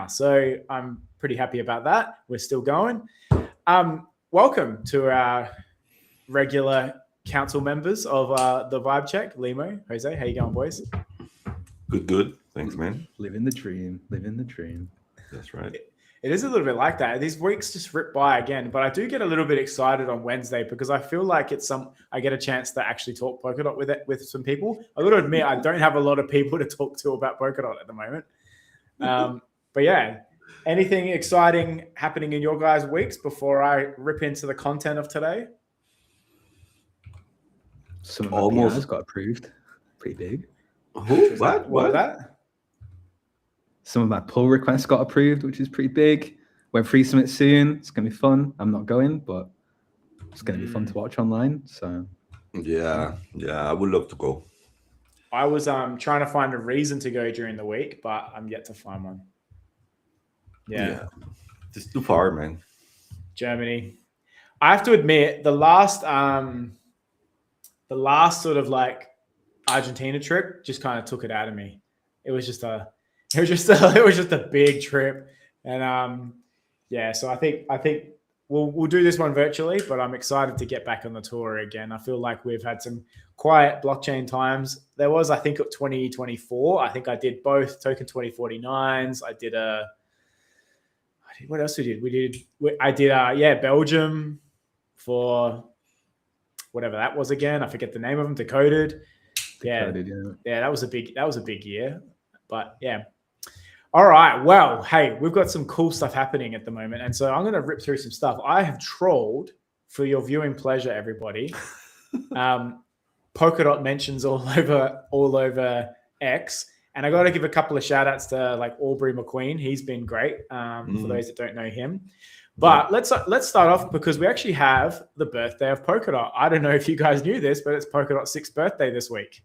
So I'm pretty happy about that. We're still going. Welcome to our regular council members of the Vibe Check. Limo, Jose, how you going, boys? Good. Thanks, man. Living the dream. That's right. It is a little bit like that. These weeks just rip by again, but I do get a little bit excited on Wednesday because I feel like I get a chance to actually talk Polkadot with some people. I got to admit, I don't have a lot of people to talk to about Polkadot at the moment. But yeah, anything exciting happening in your guys' weeks before I rip into the content of today? Some of my PRs got approved. Pretty big. Who? What was that? Some of my pull requests got approved, which is pretty big. Web3 Summit soon. It's going to be fun. I'm not going, but it's going to be fun to watch online. So yeah, I would love to go. I was trying to find a reason to go during the week, but I'm yet to find one. Yeah. It's too far, man. Germany. I have to admit, the last sort of like Argentina trip just kind of took it out of me. It was just a big trip, and so I think we'll do this one virtually, but I'm excited to get back on the tour again. I feel like we've had some quiet blockchain times. There was, I think, 2024. I think I did both token 2049s. What else we did? I did Belgium for whatever that was again. I forget the name of them. Decoded. Yeah, that was a big year. But yeah. All right. Well, hey, we've got some cool stuff happening at the moment. And so I'm going to rip through some stuff. I have trolled for your viewing pleasure, everybody. Polkadot mentions all over X. And I got to give a couple of shout outs to like Aubrey McQueen. He's been great for those that don't know him. But let's start off because we actually have the birthday of Polkadot. I don't know if you guys knew this, but it's Polkadot's 6th birthday this week.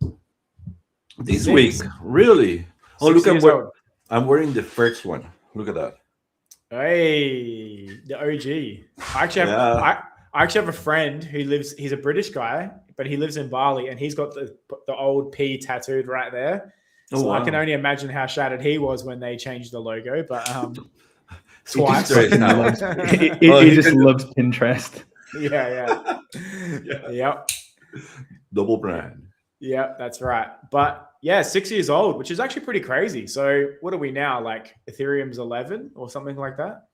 This week? Really? Oh, look, I'm wearing the first one. Look at that. Hey, the OG. I actually have a friend who he's a British guy, but he lives in Bali, and he's got the old P tattooed right there. So I can only imagine how shattered he was when they changed the logo. But twice. He just loves Pinterest. Yeah. Yep. Double brand. Yeah, that's right. But yeah, 6 years old, which is actually pretty crazy. So what are we now? Like Ethereum's 11 or something like that?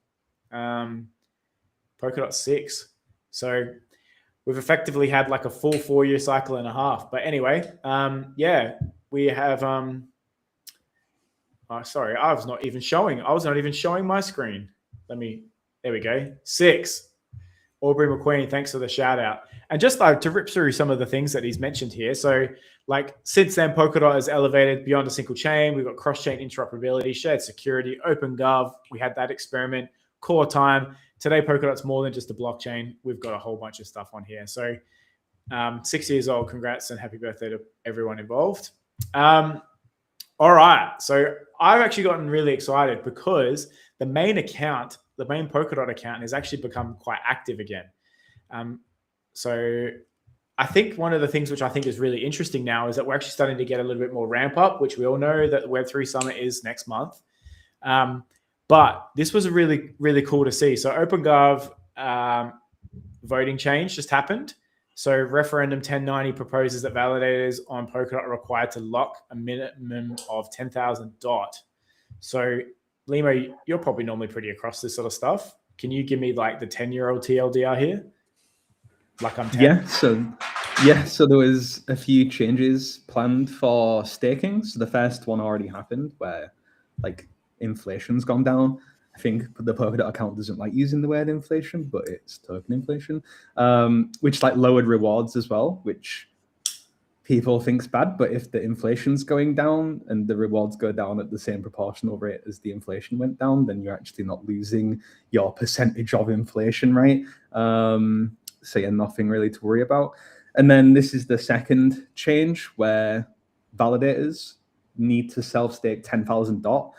Polkadot 6. So we've effectively had like a full 4-year cycle and a half. But anyway, we have sorry, I was not even showing my screen. There we go. 6. Aubrey McQueen, thanks for the shout out. And just like to rip through some of the things that he's mentioned here. So like since then, Polkadot has elevated beyond a single chain. We've got cross-chain interoperability, shared security, OpenGov. We had that experiment, core time. Today, Polkadot's more than just a blockchain. We've got a whole bunch of stuff on here. So 6 years old, congrats and happy birthday to everyone involved. All right. So I've actually gotten really excited because the main Polkadot account has actually become quite active again. So I think one of the things which I think is really interesting now is that we're actually starting to get a little bit more ramp up, which we all know that the Web3 Summit is next month. But this was really, really cool to see. So OpenGov voting change just happened. So referendum 1090 proposes that validators on Polkadot are required to lock a minimum of 10,000 DOT. So Limo, you're probably normally pretty across this sort of stuff. Can you give me like the 10-year-old TLDR here? Like I'm 10. So there was a few changes planned for staking. So the first one already happened where like inflation's gone down. I think the Polkadot account doesn't like using the word inflation, but it's token inflation, which like lowered rewards as well, which people think's bad. But if the inflation's going down and the rewards go down at the same proportional rate as the inflation went down, then you're actually not losing your percentage of inflation, right? So yeah, nothing really to worry about. And then this is the second change where validators need to self-stake 10,000 DOT.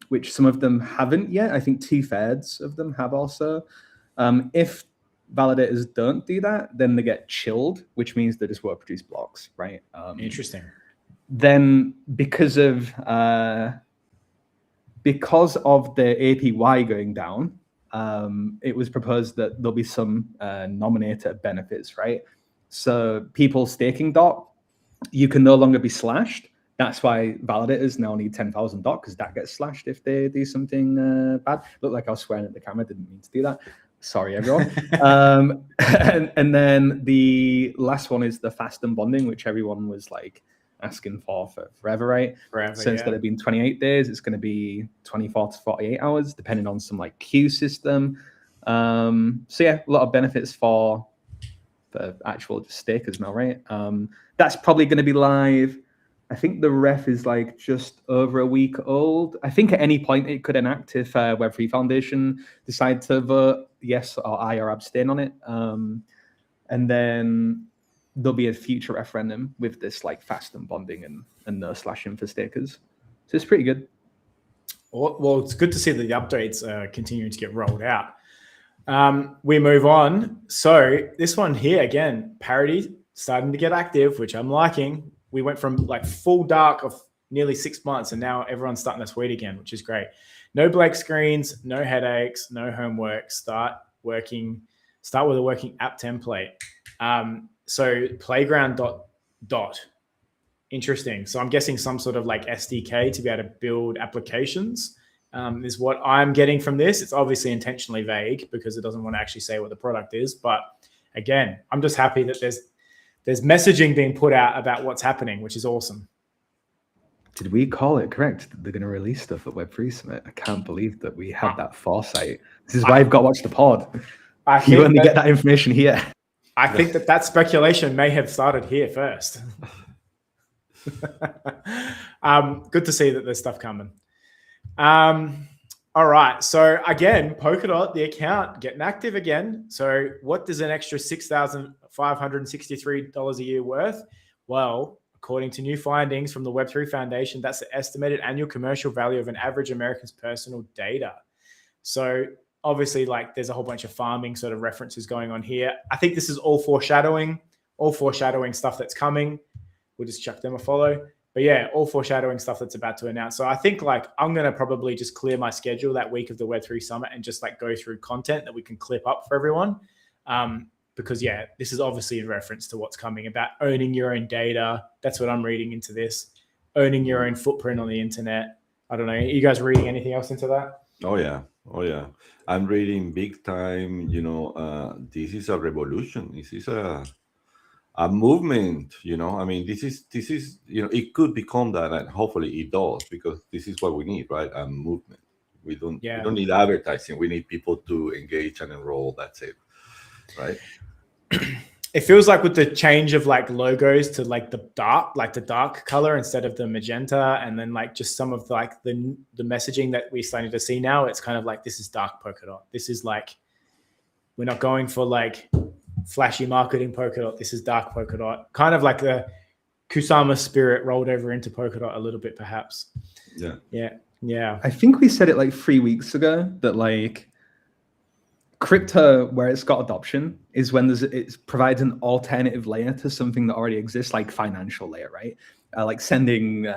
Which some of them haven't yet. I think 2/3 of them have also. If validators don't do that, then they get chilled, which means they just won't produce blocks, right? Interesting. Then because of because of the APY going down, it was proposed that there'll be some nominator benefits, right? So people staking DOT, you can no longer be slashed. That's why validators now need 10,000 DOT, because that gets slashed if they do something bad. Looked like I was swearing at the camera, didn't mean to do that. Sorry, everyone. and then the last one is the fast unbonding, which everyone was like asking for forever, right? Forever, so instead of being 28 days, it's going to be 24 to 48 hours, depending on some like queue system. So yeah, a lot of benefits for actual stakers now, right? That's probably going to be live. I think the ref is like just over a week old. I think at any point it could enact if Web3 Foundation decide to vote yes or aye or abstain on it. And then there'll be a future referendum with this like fast unbonding and no slashing for stakers. So it's pretty good. Well, it's good to see that the updates are continuing to get rolled out. We move on. So this one here, again, parity starting to get active, which I'm liking. We went from like full dark of nearly 6 months, and now everyone's starting to tweet again, which is great. No blank screens, no headaches, no homework. Start with a working app template. So playground.dot. Interesting. So I'm guessing some sort of like SDK to be able to build applications is what I'm getting from this. It's obviously intentionally vague because it doesn't want to actually say what the product is. But again, I'm just happy that there's messaging being put out about what's happening, which is awesome. Did we call it correct that they're going to release stuff at Web3 Summit? I can't believe that we had that foresight. This is why you've got to watch the pod. You only get that information here. I think that speculation may have started here first. Good to see that there's stuff coming. All right. So again, Polkadot, the account getting active again. So what does an extra $6,563 a year worth? Well, according to new findings from the Web3 Foundation, that's the estimated annual commercial value of an average American's personal data. So obviously, like there's a whole bunch of farming sort of references going on here. I think this is all foreshadowing stuff that's coming. We'll just chuck them a follow. But yeah, all foreshadowing stuff that's about to announce. So I think like I'm going to probably just clear my schedule that week of the Web3 Summit and just like go through content that we can clip up for everyone. Because yeah, this is obviously in reference to what's coming about owning your own data. That's what I'm reading into this. Owning your own footprint on the internet. I don't know. Are you guys reading anything else into that? Oh yeah. I'm reading big time. This is a revolution. This is a movement. I mean, this is it could become that, and hopefully it does, because this is what we need, right? A movement. We don't need advertising. We need people to engage and enroll. That's it, right? It feels like with the change of like logos to like the dark color instead of the magenta, and then like just some of like the messaging that we're starting to see now, it's kind of like this is dark Polkadot. This is like we're not going for like flashy marketing Polkadot. This is dark Polkadot. Kind of like the Kusama spirit rolled over into Polkadot a little bit, perhaps. Yeah. I think we said it like 3 weeks ago that like crypto, where it's got adoption, is when it provides an alternative layer to something that already exists, like financial layer, right? Like sending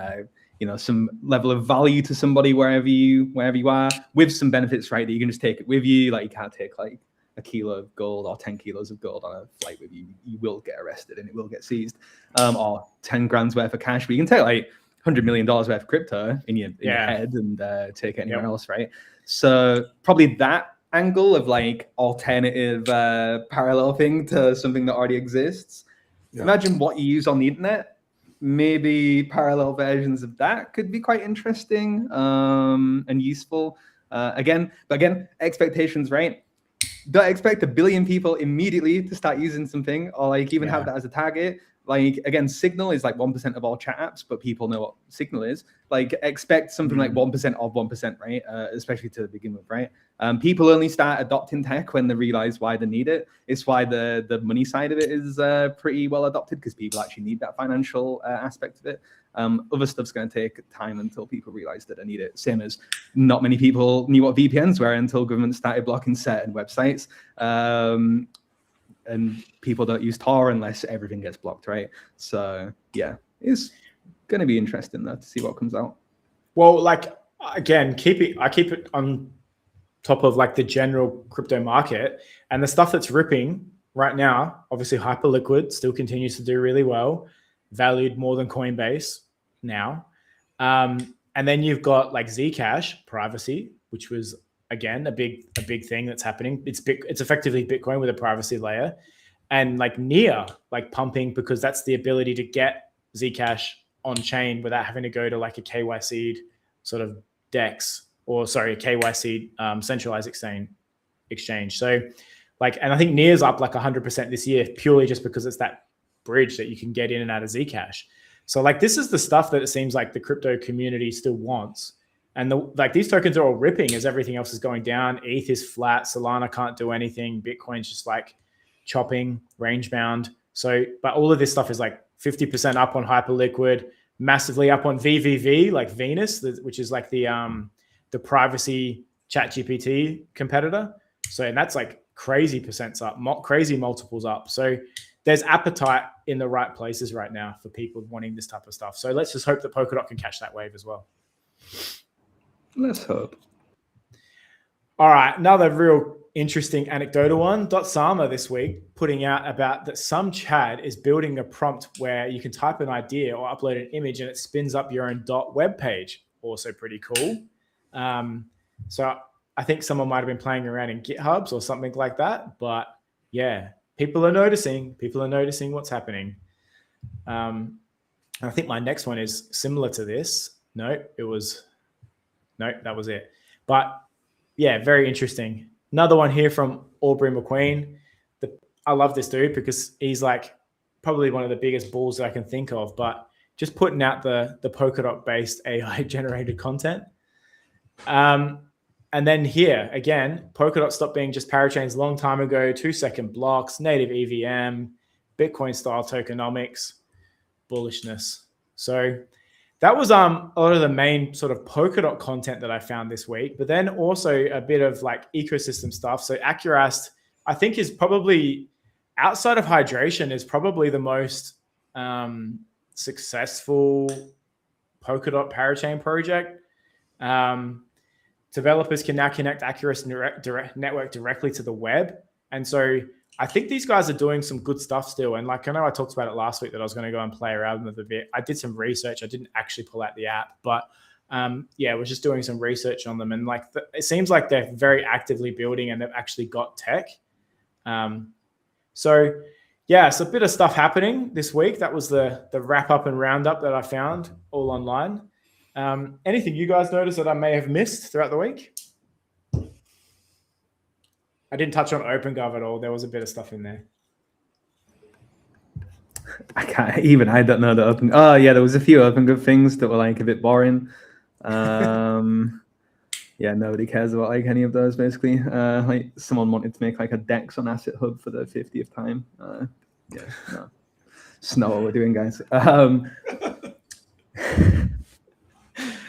some level of value to somebody wherever you are, with some benefits, right? That you can just take it with you. Like you can't take like a kilo of gold or 10 kilos of gold on a flight with you. You will get arrested and it will get seized. Or 10 grand's worth of cash, but you can take like $100 million worth of crypto in your head and take it anywhere else, right? So probably that angle of like alternative parallel thing to something that already exists. Imagine what you use on the internet. Maybe parallel versions of that could be quite interesting and useful. Again, expectations, right? Don't expect 1 billion people immediately to start using something, or like even have that as a target. Like again, Signal is like 1% of all chat apps, but people know what Signal is. Like expect something like 1% of 1%, right? Especially to begin with, right? People only start adopting tech when they realize why they need it. It's why the money side of it is pretty well adopted, because people actually need that financial aspect of it. Other stuff's going to take time until people realize that they need it. Same as not many people knew what VPNs were until government started blocking certain websites. And people don't use Tor unless everything gets blocked, right? So yeah, it's going to be interesting though to see what comes out. Well, like again, I keep it on top of like the general crypto market, and the stuff that's ripping right now. Obviously, Hyperliquid still continues to do really well, valued more than Coinbase now. And then you've got like Zcash privacy, which was again a big thing that's happening. It's effectively Bitcoin with a privacy layer, and like Near like pumping, because that's the ability to get Zcash on chain without having to go to like a KYC sort of DEX, or sorry, a KYC centralized exchange. So like, and I think Near's up like 100% this year, purely just because it's that bridge that you can get in and out of Zcash. So like, this is the stuff that it seems like the crypto community still wants. And like these tokens are all ripping as everything else is going down. ETH is flat. Solana can't do anything. Bitcoin's just like chopping, range bound. So, but all of this stuff is like 50% up on Hyperliquid, massively up on VVV, like Venus, which is like the privacy ChatGPT competitor. So, and that's like crazy percents up, crazy multiples up. So there's appetite in the right places right now for people wanting this type of stuff. So let's just hope that Polkadot can catch that wave as well. Let's hope. All right, another real interesting anecdotal one. Sama this week putting out about that some Chad is building a prompt where you can type an idea or upload an image and it spins up your own web page. Also pretty cool. So I think someone might have been playing around in GitHubs or something like that. But yeah, people are noticing what's happening. I think my next one is similar to this. No, that was it. But yeah, very interesting. Another one here from Aubrey McQueen. I love this dude because he's like probably one of the biggest bulls that I can think of, but just putting out the Polkadot-based AI-generated content. And then here, again, Polkadot stopped being just parachains a long time ago, 2-second blocks, native EVM, Bitcoin-style tokenomics, bullishness. So that was a lot of the main sort of Polkadot content that I found this week, but then also a bit of like ecosystem stuff. So Accurast, I think, is probably, outside of hydration, is probably the most successful Polkadot parachain project. Developers can now connect Accurast network directly to the web. And so I think these guys are doing some good stuff still. And like, I know I talked about it last week that I was going to go and play around with a bit. I did some research. I didn't actually pull out the app, but yeah, I was just doing some research on them. And like, it seems like they're very actively building and they've actually got tech. So yeah, it's a bit of stuff happening this week. That was the wrap up and roundup that I found all online. Anything you guys noticed that I may have missed throughout the week? I didn't touch on OpenGov at all. There was a bit of stuff in there. I don't know the Open. Oh yeah, there was a few OpenGov things that were like a bit boring. Yeah, nobody cares about like any of those basically. Like someone wanted to make like a DEX on Asset Hub for the 50th time. Yeah, no, it's not what we're doing, guys.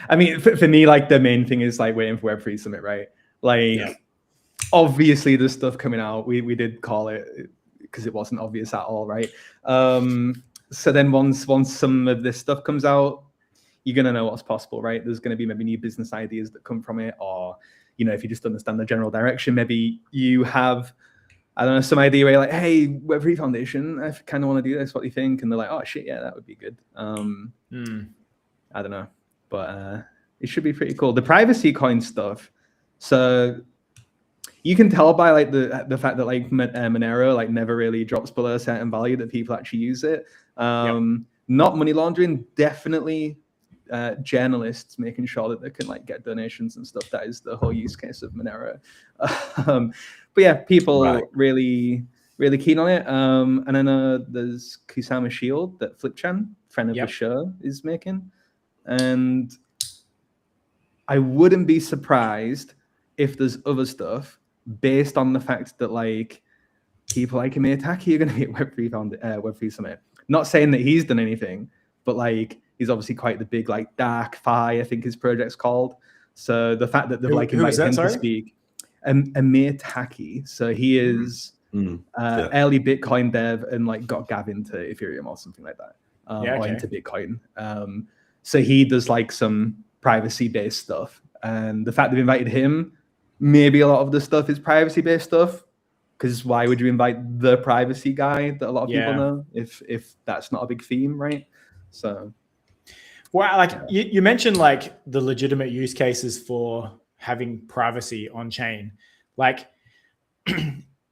I mean, for me, like the main thing is like waiting for Web3 Summit, right? Like, yeah. Obviously, there's stuff coming out. We did call it because it wasn't obvious at all, right? So then once some of this stuff comes out, you're gonna know what's possible, right? There's gonna be maybe new business ideas that come from it, or you know, if you just understand the general direction, maybe you have, I don't know, some idea where you're like, hey, Web3 Foundation, I kind of want to do this. What do you think? And they're like, oh shit, yeah, that would be good. I don't know. But it should be pretty cool. The privacy coin stuff. So you can tell by like the fact that like Monero like never really drops below a certain value that people actually use it. Not money laundering, definitely journalists making sure that they can like get donations and stuff. That is the whole use case of Monero. But yeah, people really keen on it. And I know there's Kusama Shield that Flipchan, friend of the show, is making. And I wouldn't be surprised if there's other stuff based on the fact that like people like Amitaki are going to be at Web3 Summit. Not saying that he's done anything, but like he's obviously quite the big like Dark Phi, I think his project's called. So the fact that they've like invited him to speak, Amitaki. So he is early Bitcoin dev and like got Gav into Ethereum or something like that, or into Bitcoin. So he does like some privacy-based stuff and the fact they've invited him, maybe a lot of the stuff is privacy-based stuff. Because why would you invite the privacy guy that a lot of people know if that's not a big theme, right? So, well, like you mentioned, like the legitimate use cases for having privacy on chain, like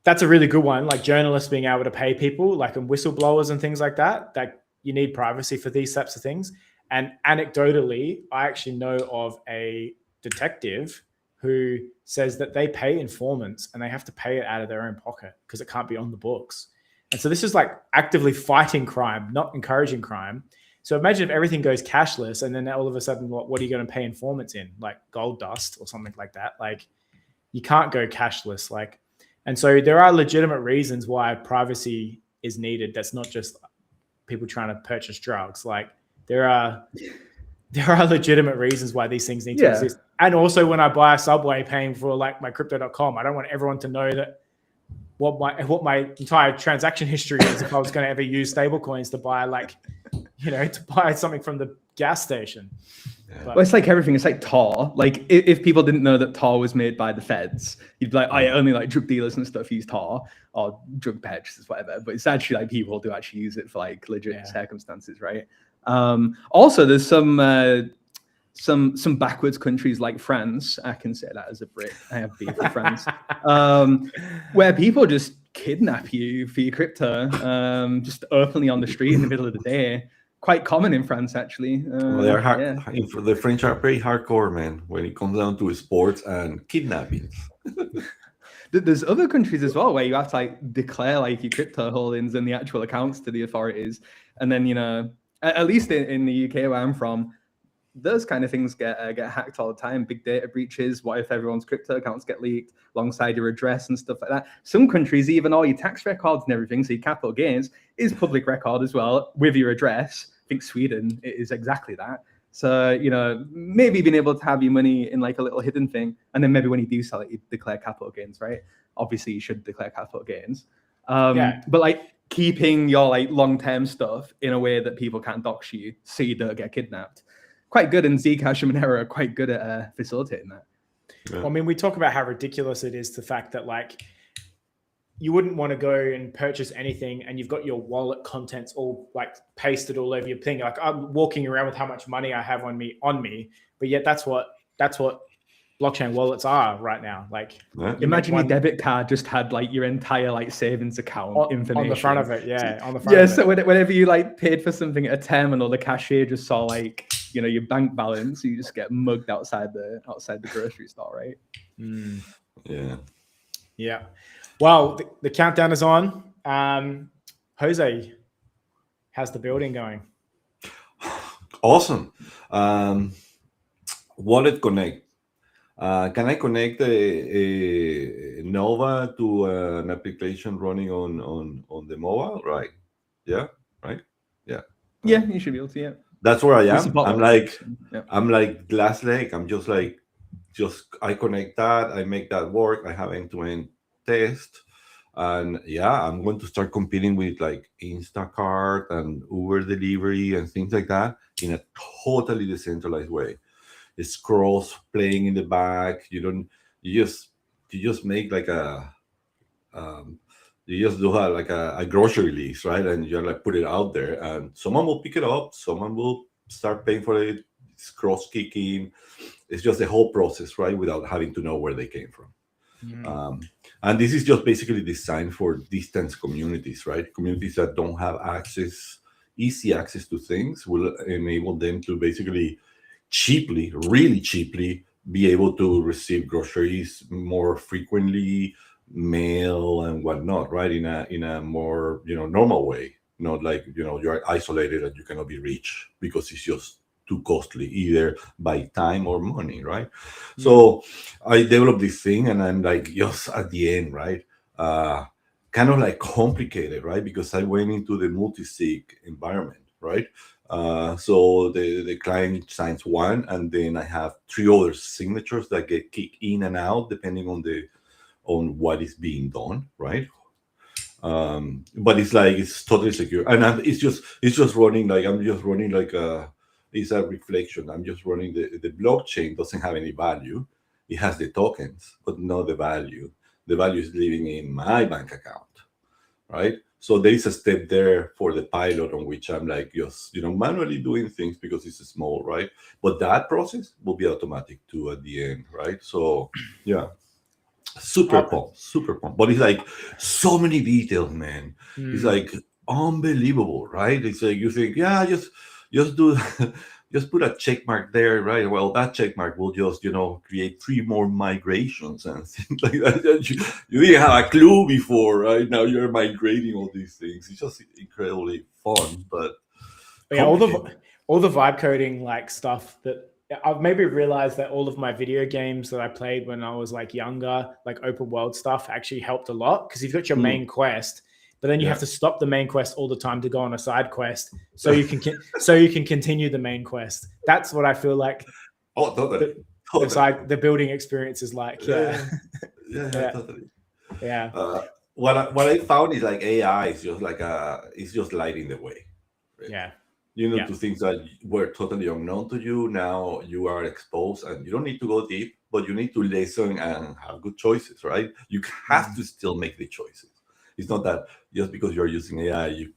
that's a really good one. Like journalists being able to pay people, like and whistleblowers and things like that. That you need privacy for these types of things. And anecdotally, I actually know of a detective who says that they pay informants and they have to pay it out of their own pocket because it can't be on the books. And so this is like actively fighting crime, not encouraging crime. So imagine if everything goes cashless and then all of a sudden, what are you going to pay informants in? Like gold dust or something like that. Like you can't go cashless. Like, and so there are legitimate reasons why privacy is needed. That's not just people trying to purchase drugs. Like there are legitimate reasons why these things need to exist. And also when I buy a Subway paying for like my crypto.com, I don't want everyone to know that what my entire transaction history is if I was going to ever use stable coins to buy like, to buy something from the gas station. Yeah. Well, it's like everything. It's like Tor. Like if people didn't know that Tor was made by the feds, you'd be like, only like drug dealers and stuff use Tor or drug purchasers, whatever. But it's actually like people do actually use it for like legit circumstances, right? Also, there's some backwards countries like France. I can say that as a Brit. I have beef with France, where people just kidnap you for your crypto, just openly on the street in the middle of the day. Quite common in France, actually. Well, they're the French are pretty hardcore, man, when it comes down to sports and kidnappings. There's other countries as well where you have to like declare like your crypto holdings and the actual accounts to the authorities, and then at least in the UK where I'm from, those kind of things get hacked all the time. Big data breaches. What if everyone's crypto accounts get leaked alongside your address and stuff like that? Some countries, even all your tax records and everything, so your capital gains is public record as well with your address. I think Sweden is exactly that. So, maybe being able to have your money in like a little hidden thing, and then maybe when you do sell it, you declare capital gains, right? Obviously, you should declare capital gains. But like keeping your like long-term stuff in a way that people can't dox you so you don't get kidnapped. Quite good, and Zcash and Monero are quite good at facilitating that. Yeah. Well, I mean, we talk about how ridiculous it is, the fact that like you wouldn't want to go and purchase anything and you've got your wallet contents all like pasted all over your thing. Like I'm walking around with how much money I have on me, but yet that's what blockchain wallets are right now. Like imagine your debit card just had like your entire like savings account information on the front of it. Yeah. On the front of it. So whenever you like paid for something at a terminal, the cashier just saw like, your bank balance, you just get mugged outside the grocery store, right? Mm. Yeah. Well, the countdown is on. Jose, how's the building going? Awesome. Wallet Connect. Can I connect a Nova to an application running on the mobile? Right. Yeah. Right. Yeah. Yeah, you should be able to. Yeah. That's where I am. I'm like Glass Lake. I'm just I connect that. I make that work. I have end-to-end test. And I'm going to start competing with like Instacart and Uber delivery and things like that in a totally decentralized way. It's scrolls playing in the back. You just make like you just do a grocery list, right? And you like put it out there, and someone will pick it up. Someone will start paying for it. It's cross kicking. It's just the whole process, right? Without having to know where they came from. Mm. And this is just basically designed for distance communities, right? Communities that don't have easy access to things will enable them to basically really cheaply, be able to receive groceries more frequently, mail and whatnot, right? In a more normal way, not like you're isolated and you cannot be reached because it's just too costly either by time or money, right? Mm-hmm. So I developed this thing, and I'm like just at the end, right? Kind of like complicated, right? Because I went into the multi-sig environment, right? So the client signs one, and then I have 3 other signatures that get kicked in and out depending on what is being done, right? But it's totally secure, and it's just running like I'm just running like It's a reflection. I'm just running the blockchain doesn't have any value. It has the tokens, but not the value. The value is living in my bank account, right? So there is a step there for the pilot on which I'm like just manually doing things because it's small, right? But that process will be automatic too at the end, right? So yeah, super pumped. But it's like so many details, man. It's like unbelievable, right? It's like you think, yeah, just do just put a check mark there, right? Well, that check mark will just create 3 more migrations and things like that. You didn't have a clue before, right? Now you're migrating all these things. It's just incredibly fun, but yeah, all the vibe coding like stuff that I've maybe realized that all of my video games that I played when I was like younger, like open world stuff, actually helped a lot because you've got your main quest, but then you have to stop the main quest all the time to go on a side quest so you can continue the main quest. That's what I feel like. Oh, totally. The building experience is like. Yeah, totally. Yeah. What I found is like AI is just like it's just lighting the way. Right? Yeah. To things that were totally unknown to you. Now you are exposed, and you don't need to go deep, but you need to listen and have good choices, right? You have to still make the choices. It's not that just because you're using AI, you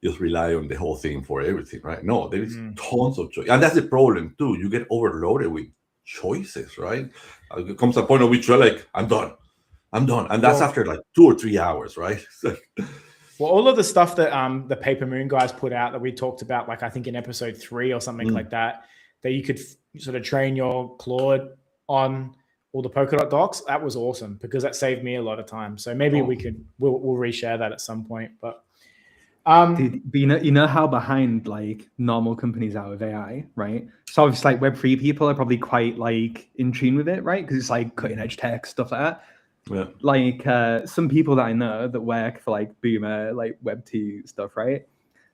just rely on the whole thing for everything, right? No, there is tons of choice, and that's the problem too. You get overloaded with choices, right? There comes a point at which you're like, I'm done, and that's after like 2 or 3 hours, right? Well, all of the stuff that the Paper Moon guys put out that we talked about, like I think in episode 3 or something like that you could sort of train your Claude on all the Polkadot docs. That was awesome because that saved me a lot of time. So maybe we'll reshare that at some point. But Dude, you know how behind like normal companies are with AI, right? So obviously like Web3 people are probably quite like in tune with it, right? Because it's like cutting edge tech, stuff like that. Yeah. Like some people that I know that work for like Boomer, like Web2 stuff, right?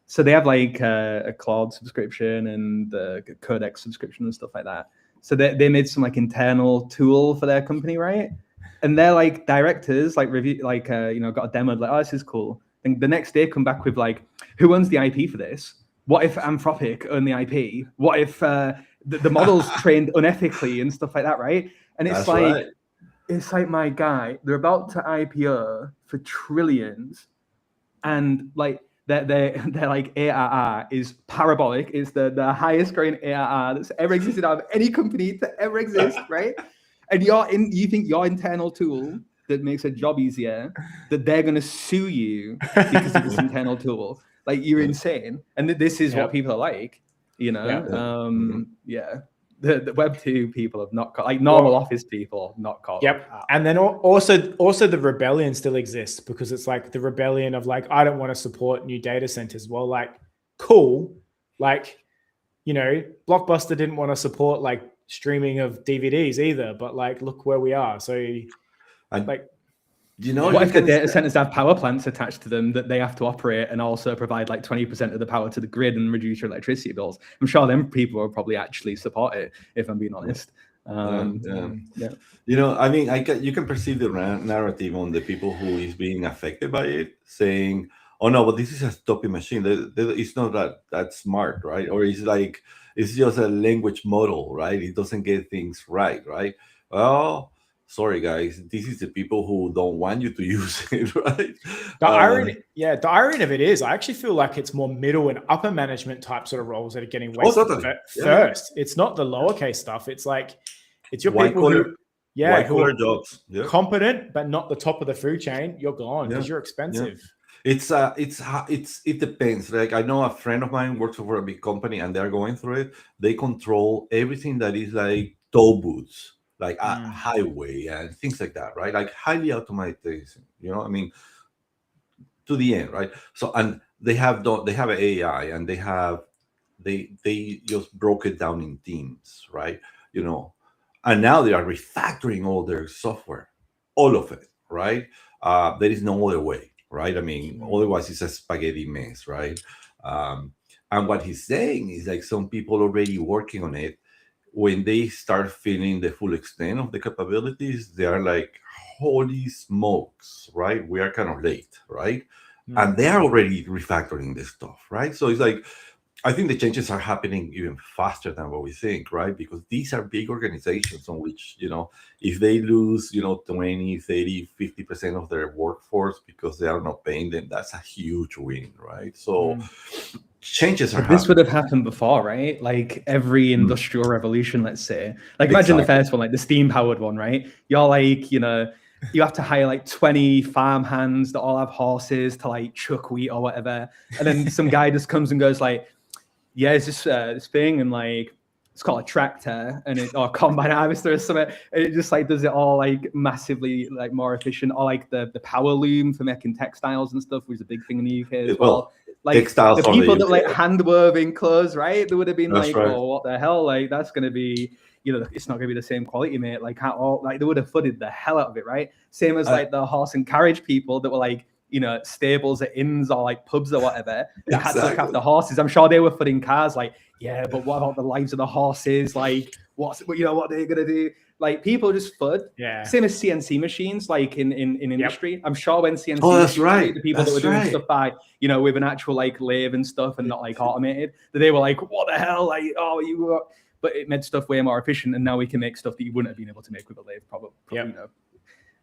So they have like a Claude subscription and the Codex subscription and stuff like that. So they made some like internal tool for their company, right? And they're like directors, like review, like got a demo, like, oh, this is cool. And the next day come back with like, who owns the IP for this? What if Anthropic own the IP? What if the model's trained unethically and stuff like that, right? And it's It's like, my guy, they're about to IPO for trillions, and like their like ARR is parabolic. It's the highest growing ARR that's ever existed out of any company to ever exist, right? And you think your internal tool that makes a job easier, that they're going to sue you because of this internal tool? Like, you're insane. And this is what people are like, The Web2 people have not caught, like normal office people have not caught. Yep. And then also the rebellion still exists because it's like the rebellion of like, I don't want to support new data centers. Well, like, cool. Like, Blockbuster didn't want to support like streaming of DVDs either, but like, look where we are. So what if the data centers have power plants attached to them that they have to operate and also provide like 20% of the power to the grid and reduce your electricity bills? I'm sure them people will probably actually support it, if I'm being honest. I mean, you can perceive the narrative on the people who is being affected by it, saying, "Oh no, but this is a stopping machine. It's not that smart, right? Or it's like it's just a language model, right? It doesn't get things right, right? Well." Sorry, guys. This is the people who don't want you to use it, right? The irony of it is, I actually feel like it's more middle and upper management type sort of roles that are getting wasted first. It's not the lowercase stuff. It's like it's your people who are jobs, competent, but not the top of the food chain. You're gone because you're expensive. Yeah. It depends. Like, I know a friend of mine works for a big company, and they're going through it. They control everything that is like toll booths, like a highway and things like that, right? Like highly automated, I mean, to the end, right? So, and they have an AI, and they just broke it down in teams, right? And now they are refactoring all their software, all of it, right? There is no other way, right? I mean, otherwise it's a spaghetti mess, right? And what he's saying is like some people already working on it, when they start feeling the full extent of the capabilities, they are like, holy smokes, right? We are kind of late, right? And they are already refactoring this stuff, right? So it's like, I think the changes are happening even faster than what we think, right? Because these are big organizations on which, if they lose, 20, 30, 50% of their workforce because they are not paying them, that's a huge win, right? So changes are But this would happening. have happened before, right? Like every industrial revolution, let's say. Like imagine the Exactly. first one, like the steam-powered one, right? You're like, you have to hire like 20 farm hands that all have horses to like chuck wheat or whatever. And then some guy just comes and goes like, yeah, it's just this thing, and like it's called a tractor or combine harvester or something. And it just like does it all like massively like more efficient, or like the power loom for making textiles and stuff, which is a big thing in the UK as well. Like textiles the people that like hand woven clothes, right? They would have been That's like, right. oh, what the hell? Like that's gonna be, it's not gonna be the same quality, mate. Like they would have footed the hell out of it, right? Same as like the horse and carriage people that were like, stables at inns or like pubs or whatever that had to look after horses. I'm sure they were footing cars like, yeah, but what about the lives of the horses? Like, what are they gonna do? Like people just foot. Yeah. Same as CNC machines, like in industry. I'm sure when CNC that's right. The people that were doing stuff by, with an actual like lathe and stuff and not like automated, that they were like, what the hell? Like, but it made stuff way more efficient, and now we can make stuff that you wouldn't have been able to make with a lathe, probably.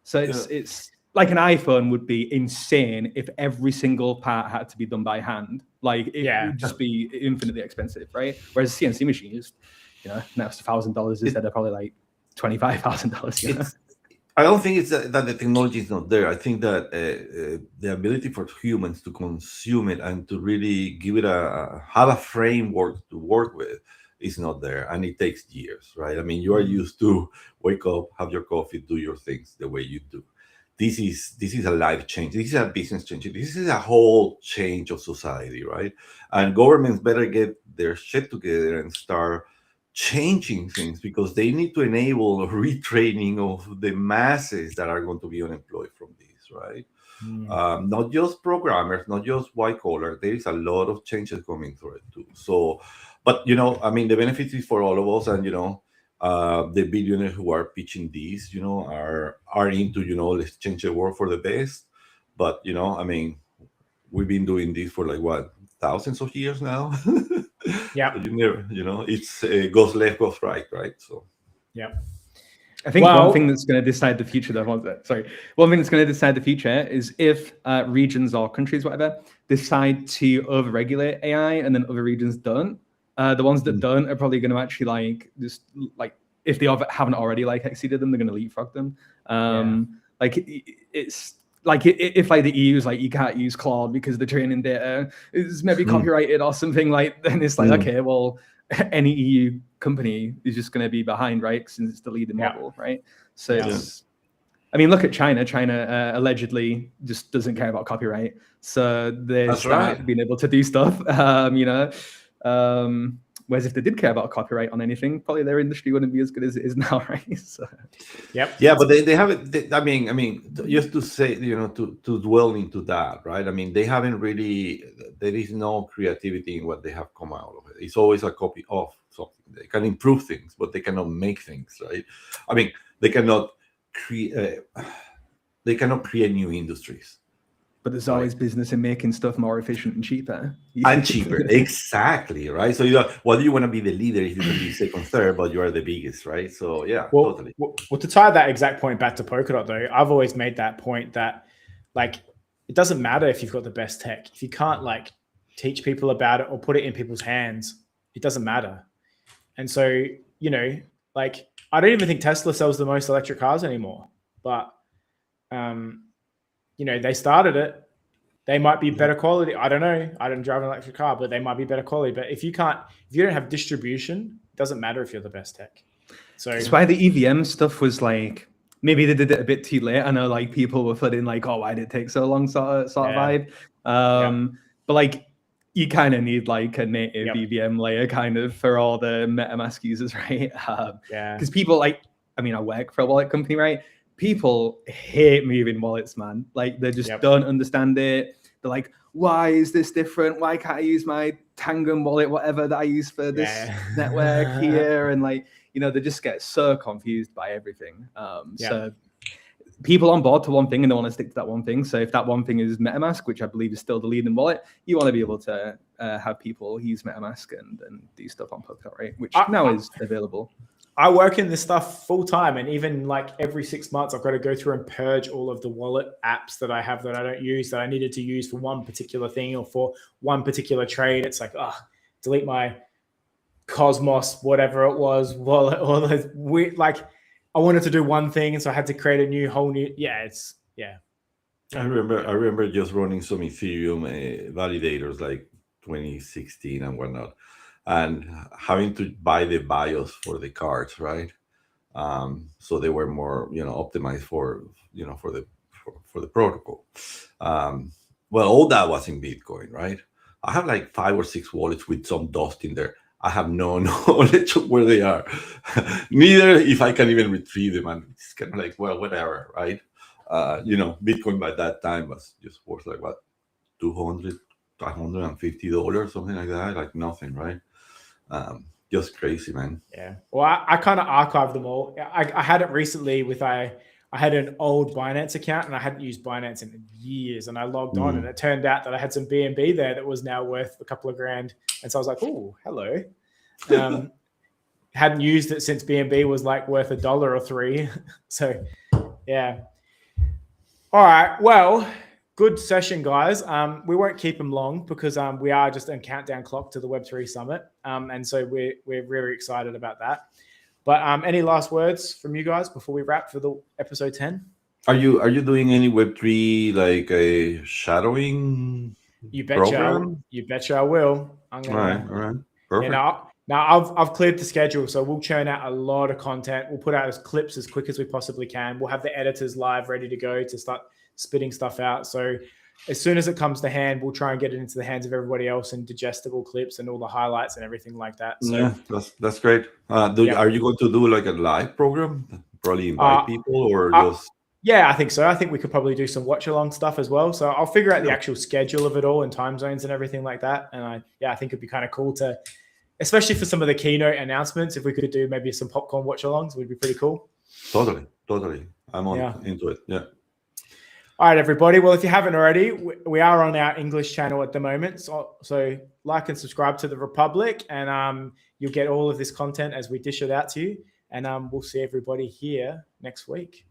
So it's like an iPhone would be insane if every single part had to be done by hand. Like it would just be infinitely expensive, right? Whereas a CNC machine is, now it's $1,000 instead of probably like $25,000. I don't think it's that the technology is not there. I think that the ability for humans to consume it and to really give it have a framework to work with is not there, and it takes years, right? I mean, you are used to wake up, have your coffee, do your things the way you do. This is a life change. This is a business change. This is a whole change of society, right? And governments better get their shit together and start changing things, because they need to enable retraining of the masses that are going to be unemployed from this, right? Not just programmers, not just white collar. There is a lot of changes coming through it too. So, but I mean, the benefit is for all of us, and the billionaires who are pitching these, are into, let's change the world for the best. But I mean, we've been doing this for like what, thousands of years now. Yeah. You never, it's goes left, goes right. So. Yeah. I think one thing that's going to decide the future, one thing that's going to decide the future is if regions or countries, whatever, decide to overregulate AI and then other regions don't. The ones that don't are probably going to actually like just like, if they haven't already like exceeded them, they're going to leapfrog them. Like it's like if like the EU is like, you can't use Claude because the training data is maybe copyrighted or something, like then it's like, okay, well, any EU company is just going to be behind, right? Since it's the leading model, right? So it's, I mean, look at China. China allegedly just doesn't care about copyright, so they start being able to do stuff. Whereas if they did care about copyright on anything, probably their industry wouldn't be as good as it is now, right? So. Yeah, but they haven't. I mean, just to say, to dwell into that, right? I mean, they haven't really. There is no creativity in what they have come out of it. It's always a copy of something. They can improve things, but they cannot make things, right? I mean, they cannot create. They cannot create new industries. But there's always business in making stuff more efficient and cheaper. Exactly, right? So do you want to be the leader if you can be second, third, but you are the biggest, right? So totally. Well, to tie that exact point back to Polkadot, though, I've always made that point that like it doesn't matter if you've got the best tech. If you can't like teach people about it or put it in people's hands, it doesn't matter. And so, like I don't even think Tesla sells the most electric cars anymore, but they started it. They might be better quality. I don't know. I don't drive an electric car, but they might be better quality. But if you don't have distribution, it doesn't matter if you're the best tech. So that's why the EVM stuff was like, maybe they did it a bit too late. I know like people were putting like, oh, why did it take so long sort of vibe. But like you kind of need like a native EVM layer kind of for all the MetaMask users, right? Because people like, I mean, I work for a wallet company, right? People hate moving wallets, man. Like they just don't understand it. They're like, why is this different? Why can't I use my Tangum wallet, whatever that I use for this network here? And like, they just get so confused by everything. So people on board to one thing and they want to stick to that one thing. So if that one thing is MetaMask, which I believe is still the leading wallet, you want to be able to have people use MetaMask and do stuff on Polkadot, right? Which now is available. I work in this stuff full time, and even like every 6 months, I've got to go through and purge all of the wallet apps that I have that I don't use, that I needed to use for one particular thing or for one particular trade. It's like, delete my Cosmos, whatever it was, wallet, all those weird, like I wanted to do one thing, and so I had to create a whole new. I remember just running some Ethereum validators like 2016 and whatnot, and having to buy the BIOS for the cards, right? So they were more, optimized for the protocol. Well, all that was in Bitcoin, right? I have like 5 or 6 wallets with some dust in there. I have no knowledge of where they are, neither if I can even retrieve them. And it's kind of like, well, whatever, right? Bitcoin by that time was just worth like what, $200, $550, something like that, like nothing, right? Just crazy, man. Yeah. Well, I kind of archived them all. I had it recently with I had an old Binance account, and I hadn't used Binance in years, and I logged on, and it turned out that I had some BNB there that was now worth a couple of grand. And so I was like, oh, hello. Hadn't used it since BNB was like worth $1 or $3. So yeah. All right. Well, good session, guys. We won't keep them long because we are just on countdown clock to the Web3 Summit. And so we're very excited about that. But any last words from you guys before we wrap for the episode 10? Are you doing any Web3 like a shadowing? You betcha I will. I'm gonna, all right. Perfect. Now I've cleared the schedule, so we'll churn out a lot of content. We'll put out as clips as quick as we possibly can. We'll have the editors live ready to go to start spitting stuff out. So as soon as it comes to hand, we'll try and get it into the hands of everybody else in digestible clips and all the highlights and everything like that. So, yeah, that's great. Are you going to do like a live program? Probably invite people or just... Yeah, I think so. I think we could probably do some watch along stuff as well. So I'll figure out the actual schedule of it all and time zones and everything like that. And I think it'd be kind of cool to, especially for some of the keynote announcements, if we could do maybe some popcorn watch alongs, would be pretty cool. Totally. I'm into it. Yeah. All right, everybody. Well, if you haven't already, we are on our English channel at the moment. So like and subscribe to the Republic, and you'll get all of this content as we dish it out to you. And we'll see everybody here next week.